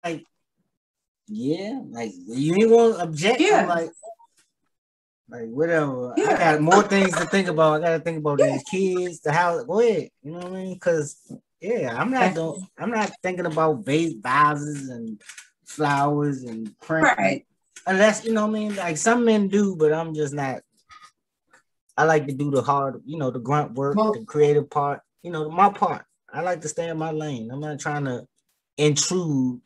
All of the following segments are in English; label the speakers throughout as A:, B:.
A: like, yeah, like you ain't gonna object.
B: Yeah.
A: I'm like whatever.
B: Yeah.
A: I got more things to think about. I gotta think about these kids, the house. Go ahead. You know what I mean? Because yeah, I'm not thinking about vases and flowers and print.
B: Right.
A: Like, unless you know what I mean. Like some men do, but I'm just not. I like to do the hard, the grunt work, the creative part. My part. I like to stay in my lane. I'm not trying to intrude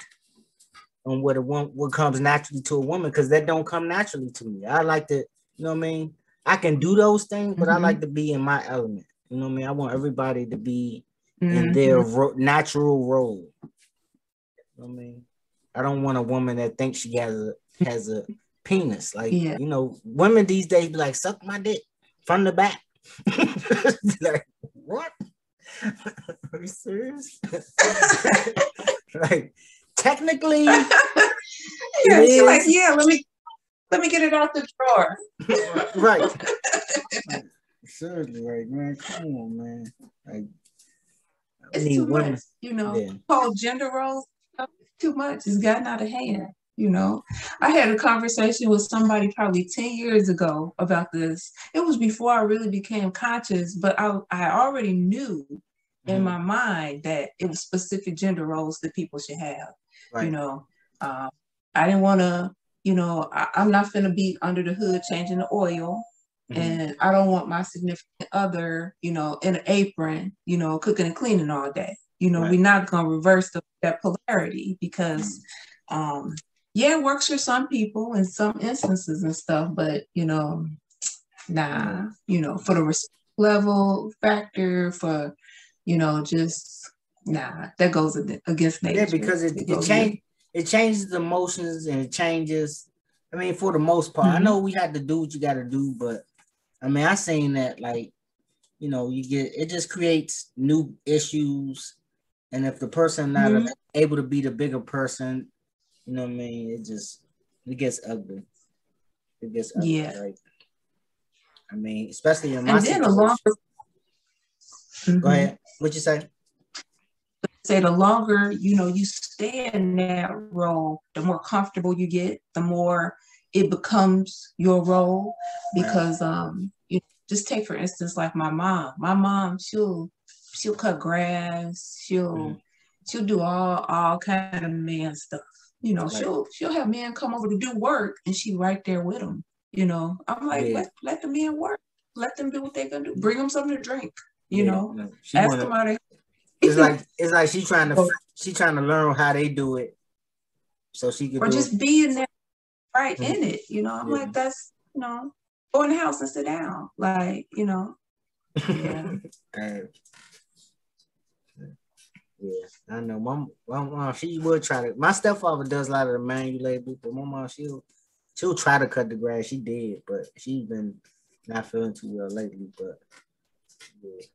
A: on what comes naturally to a woman, because that don't come naturally to me. I like to, you know what I mean? I can do those things, but I like to be in my element. You know what I mean? I want everybody to be in their natural role. You know what I mean? I don't want a woman that thinks she has a penis. Like, women these days be like, suck my dick from the back. Like, what? Are you serious? Like, technically,
B: she's like, yeah, let me get it out the drawer.
A: Right. Seriously, right, man. Come on, man. Like,
B: it's too much, whole gender roles. Too much. It's gotten out of hand. I had a conversation with somebody probably 10 years ago about this. It was before I really became conscious, but I already knew in my mind that it was specific gender roles that people should have. Right. I didn't want to, I'm not going to be under the hood changing the oil. And I don't want my significant other, in an apron, cooking and cleaning all day. Right. We're not going to reverse that polarity because, it works for some people in some instances and stuff, but, nah, for the respect level factor, for, just, nah, that goes against nature.
A: Yeah, because it changes the emotions and it changes, I mean, for the most part. I know we have to do what you got to do, but, I mean, I seen that, like, it just creates new issues. And if the person not able to be the bigger person, you know what I mean? It gets ugly. It gets ugly. Yeah. Right? I mean, especially in my situation. Go ahead. What you say?
B: Say the longer, you stay in that role, the more comfortable you get, the more it becomes your role. Because just take, for instance, like my mom. My mom, she'll cut grass. She'll do all kind of man stuff. She'll have men come over to do work, and she right there with them. I'm like, let the men work. Let them do what they're gonna do. Bring them something to drink. Ask them how they.
A: It's like she's trying to learn how they do it, so she could.
B: Or just be in there, right in it. I'm like, that's go in the house and sit down, like Yeah.
A: Yeah, I know. My mom, she would try to. My stepfather does a lot of the manual labor, but my mom, she'll try to cut the grass. She did, but she's been not feeling too well lately. But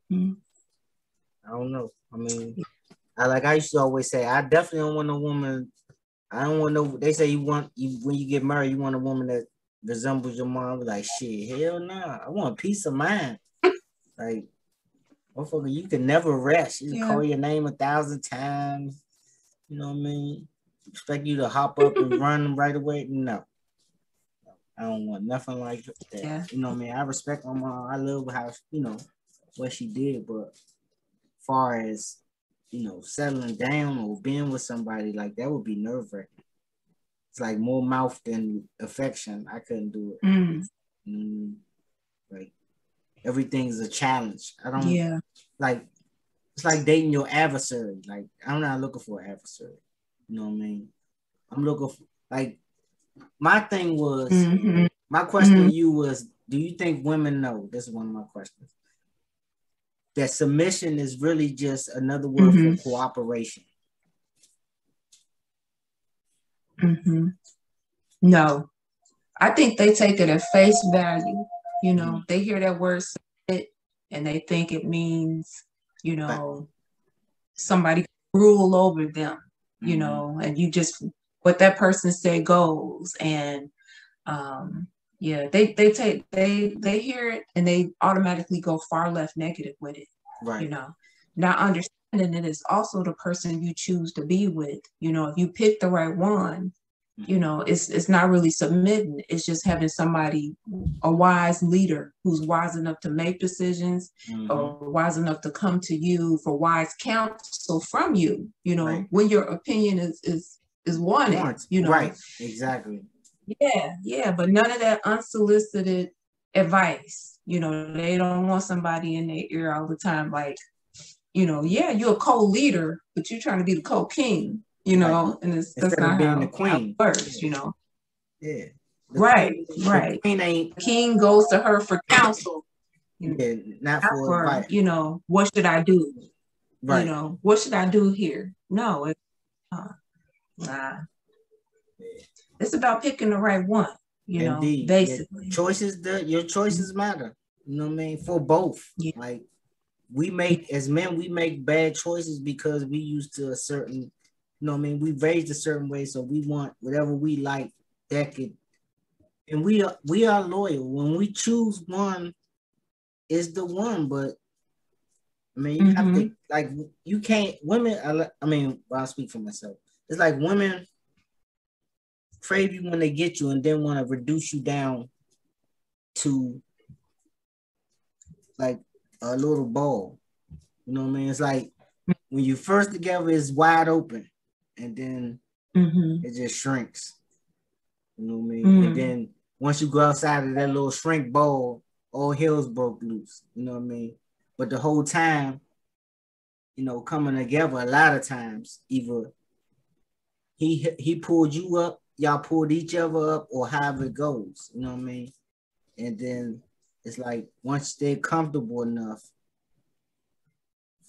A: I don't know. I mean, I used to always say, I definitely don't want a woman. I don't want no. They say when you get married, you want a woman that resembles your mom. Like, shit, hell nah. I want peace of mind. Like, motherfucker, you can never rest. You call your name 1,000 times. You know what I mean? Expect you to hop up and run right away. No. I don't want nothing like that. Yeah. You know what I mean? I respect my mom. I love how, what she did. But far as, settling down or being with somebody, like, that would be nerve-wracking. It's like more mouth than affection. I couldn't do it. Like, everything's a challenge. I don't like. It's like dating your adversary. Like, I'm not looking for an adversary. You know what I mean? I'm looking for, like, my thing was, my question to you was, do you think women know? This is one of my questions. That submission is really just another word for cooperation.
B: No, I think they take it at face value. They hear that word and they think it means, somebody rule over them, and you just, what that person say goes. And they hear it and they automatically go far left negative with it. Right. Not understanding that it's also the person you choose to be with. You know, if you pick the right one, you know, it's not really submitting. It's just having somebody, a wise leader who's wise enough to make decisions, or wise enough to come to you for wise counsel from you, you know, when your opinion is wanted, you know.
A: Right, exactly.
B: Yeah, but none of that unsolicited advice. You know, they don't want somebody in their ear all the time, like, you know, yeah, you're a co-leader, but you're trying to be the co-king, you know, and that's not
A: being
B: how
A: the queen.
B: it works, you know.
A: Yeah.
B: Right.
A: The queen ain't.
B: The king goes to her for counsel.
A: Yeah, not for advice.
B: You know, what should I do?
A: Right.
B: You know, what should I do here? No, nah. It's about picking the right one, you know, basically.
A: Your choices matter. You know what I mean? For both. Yeah. Like, as men, we make bad choices because we used to a certain, you know what I mean? We raised a certain way, so we want whatever we like that could, and we are loyal. When we choose one, is the one, but I mean, you have to, like, you can't, women, I mean, I'll speak for myself. It's like women crave you when they get you and then want to reduce you down to like a little ball. You know what I mean? It's like when you first together, it's wide open and then it just shrinks. You know what I mean? And then once you go outside of that little shrink ball, all hell's broke loose. You know what I mean? But the whole time, you know, coming together, a lot of times, either he pulled you up, y'all pulled each other up, or however it goes. You know what I mean? And then it's like once they're comfortable enough,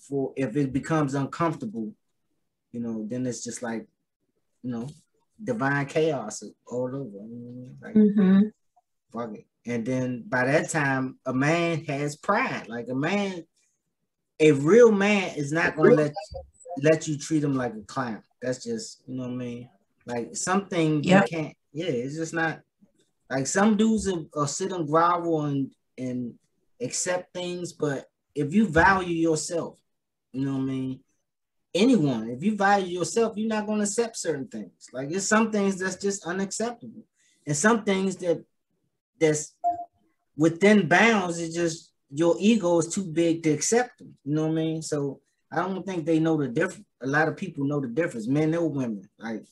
A: for if it becomes uncomfortable, you know, then it's just like, you know, divine chaos all over. You know, like, fuck it. And then by that time, a man has pride. Like a real man is not gonna let you treat him like a clown. That's just, you know what I mean? Like something you can't, it's just not, like some dudes will sit and grovel and accept things, but if you value yourself, you know what I mean? Anyone, if you value yourself, you're not going to accept certain things. Like there's some things that's just unacceptable, and some things that's within bounds. It's just your ego is too big to accept them. You know what I mean? So I don't think they know the difference. A lot of people know the difference, men or women. Like,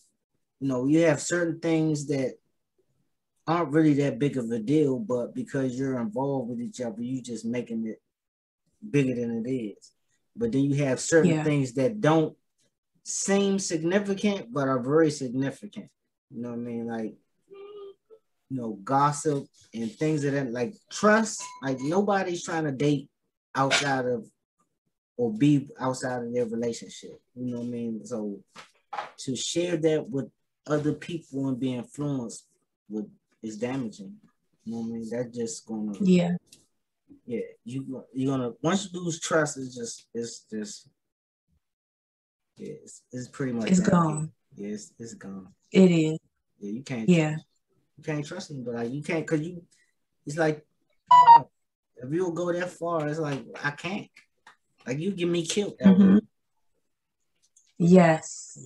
A: you know, you have certain things that aren't really that big of a deal, but because you're involved with each other, you just making it bigger than it is. But then you have certain things that don't seem significant, but are very significant. You know what I mean? Like, you know, gossip and things of that, like trust. Like nobody's trying to date outside of or be outside of their relationship. You know what I mean? So to share that with other people and be influenced with is damaging. You know what I mean? That's just gonna you're gonna once you lose trust, it's pretty much
B: gone.
A: Yeah, it's gone.
B: It is.
A: Yeah, you can't.
B: Yeah,
A: you can't trust them, but like you can't because you. It's like if you'll go that far, it's like I can't. Like you get me killed that way.
B: Yes.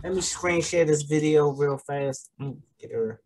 A: Let me screen share this video real fast. Get her.